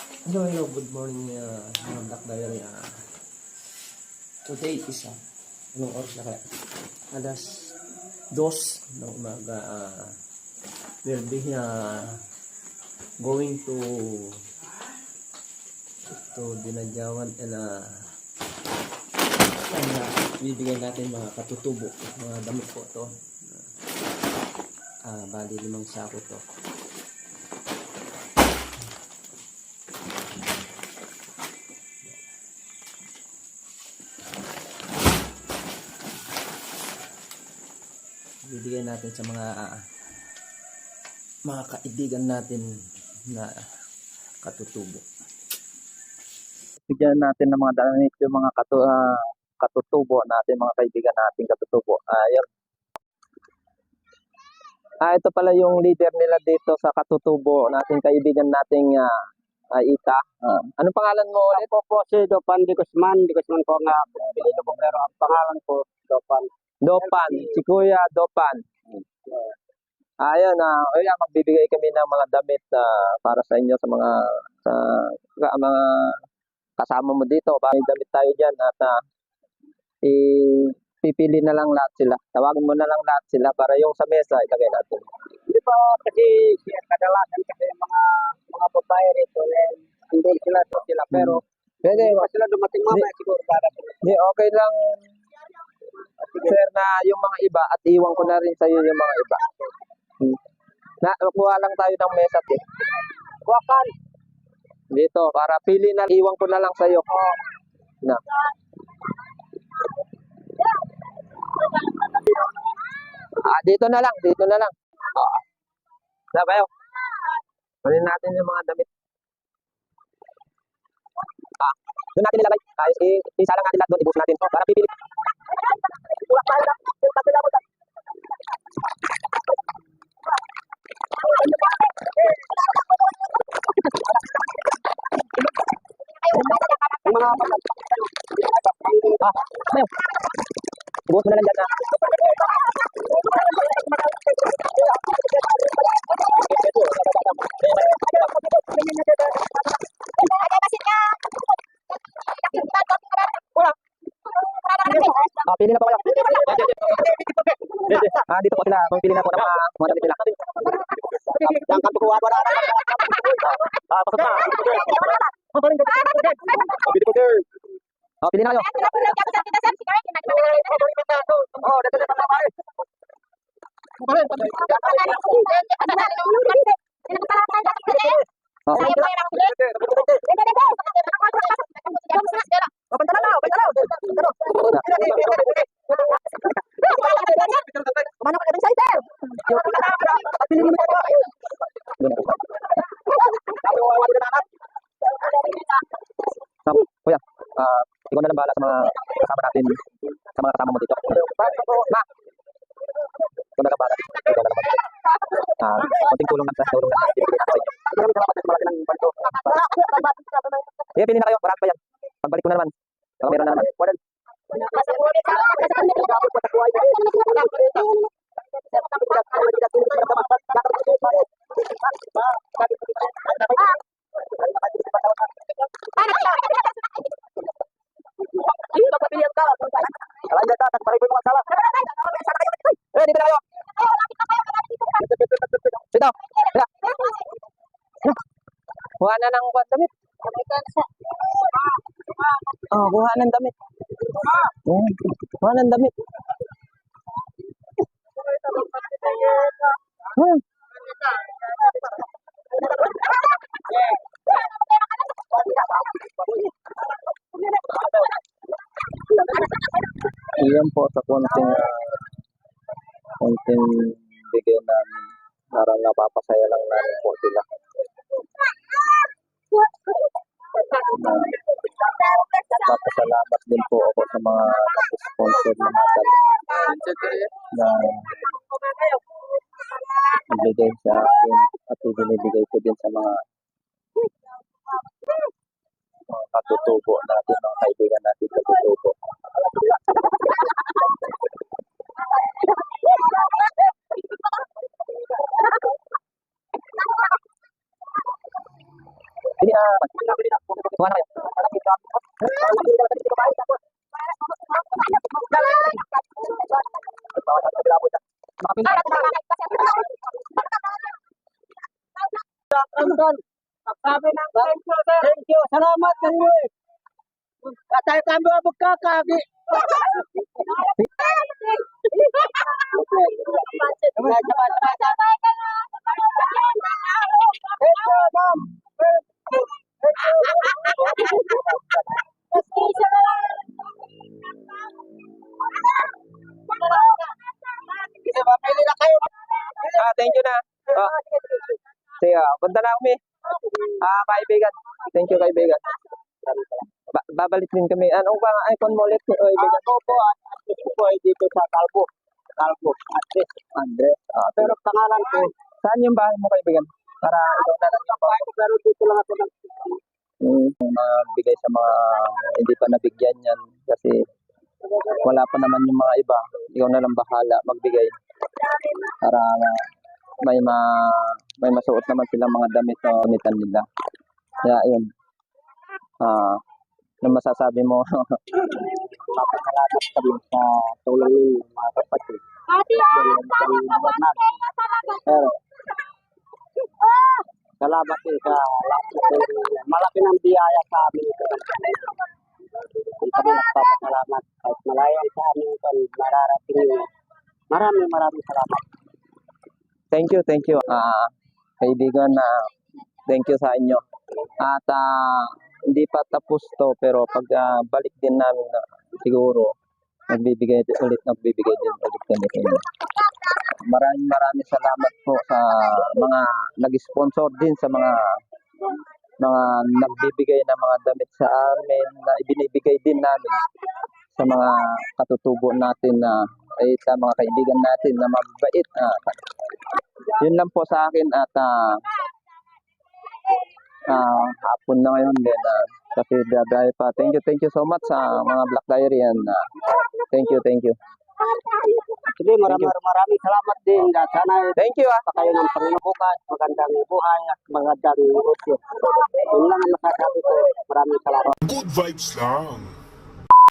Hello, good morning mga Black Diary. Today is, anong oras na kaya? Alas 2 ng umaga. We'll be going to Dinadjawan and bibigyan natin mga katutubo, mga damit po to. Bali 5 sako to. Bibigyan natin sa mga kaibigan natin na katutubo. Bigyan natin ng mga damit yung mga katutubo natin, mga kaibigan natin katutubo. Ayun. Ito pala yung leader nila dito sa katutubo natin, kaibigan nating Ita. Anong pangalan mo ulit? Ako po si Dopan Di Guzman po nga Pilino po, pero ang pangalan po Dopan. Dopan, si Kuya Dopan. Ayun, magbibigay kami ng mga damit para sa inyo sa mga mga kasama mo dito. May damit tayo dyan at pipili na lang lahat sila. Tawagin mo na lang lahat sila para yung sa mesa ilagay natin. Hindi pa kasi kadalasan kasi mga babae rito andun sila pero Pwede, sila dumating mamaya siguro darating. hindi, okay lang sir na yung mga iba at iwan ko na rin sa iyo yung mga iba. Kuha lang tayo ng mesa Wakan. dito para pili na, iwan ko na lang sa iyo. Na. Dito na lang. Na kayo. Kunin natin yung mga damit. Doon natin nilagay. Isa lang natin lahat doon, ibus natin. Para pipili. Ayo. Ibus mo na lang dyan na. Pili na po kayo. Dito po sila. Pili na po ng mga damit nila. Yang kanto kuha ko na. Pasok na. Beautiful girl. Pili na kayo. Kuya, ikaw na lang bahala sa mga kasama natin, sa mga kasama mo dito. Ma! Ikaw na lang bahala. Konting tulong lang sa tulong na bibigyan natin sa inyo. Pili na kayo, marami pa yan. Pagbalik ko na naman, baka meron na naman. Dito na kayo. Dito. Kuha na ng damit. Kuha ng damit. Kuha ng damit. Iyan po sa konting bigay namin. Parang napapasaya lang namin po sila. Papasalamat din po ako sa mga nag-sponsor ng mga damit na nagbigay sa akin at ibinibigay ko din sa mga katutubo natin, mga kaibigan natin katutubo. Sige, kuha na kayo. Sabi ng thank you. Salamat kayo. Katay kami ang magkakagi. Thank you na. Sige, punta na kami. Kaibigan. Thank you, kaibigan. Babalik din kami. Anong pang iPhone mo ulit? Kaibigan? Ako po, gusto ko ay dito sa Calvo. Andres. Pero pangalan ko, Saan yung bahay mo, kaibigan? Para ikaw na lang yung bahay. pero dito lang ako ng Magbigay sa mga hindi pa nabigyan yan. Kasi wala pa naman yung mga iba. Ikaw na lang bahala magbigay. Para may masuot naman silang mga damit na gamitan nila. Kaya yun. Ano masasabi mo? papasalamat kami sa tulong ng mga kapatid. Pero, salamat din sa malaki ng biyaya sa amin ito. Kung kami nagpapasalamat kahit malayo sa amin ito, mararating nyo. Maraming salamat. Thank you. Kaibigan, thank you sa inyo. At hindi pa tapos to, pero pag balik din namin siguro, nagbibigay din ulit kami sa inyo. Maraming salamat po sa mga nag-sponsor din sa mga nagbibigay ng mga damit sa amin na ibinibigay din namin sa mga katutubo natin sa mga kaibigan natin na mabait. Yun lang po sa akin at hapon na ngayon din kasi dahil pa. Thank you so much sa mga Black Diary and thank you. Sige, maraming salamat din. Sana Thank you. pa kayo ng Panginoon bukas, magandang buhay at magandang negosyo. Yun lang ang masasabi ko. Maraming salamat. Good vibes lang.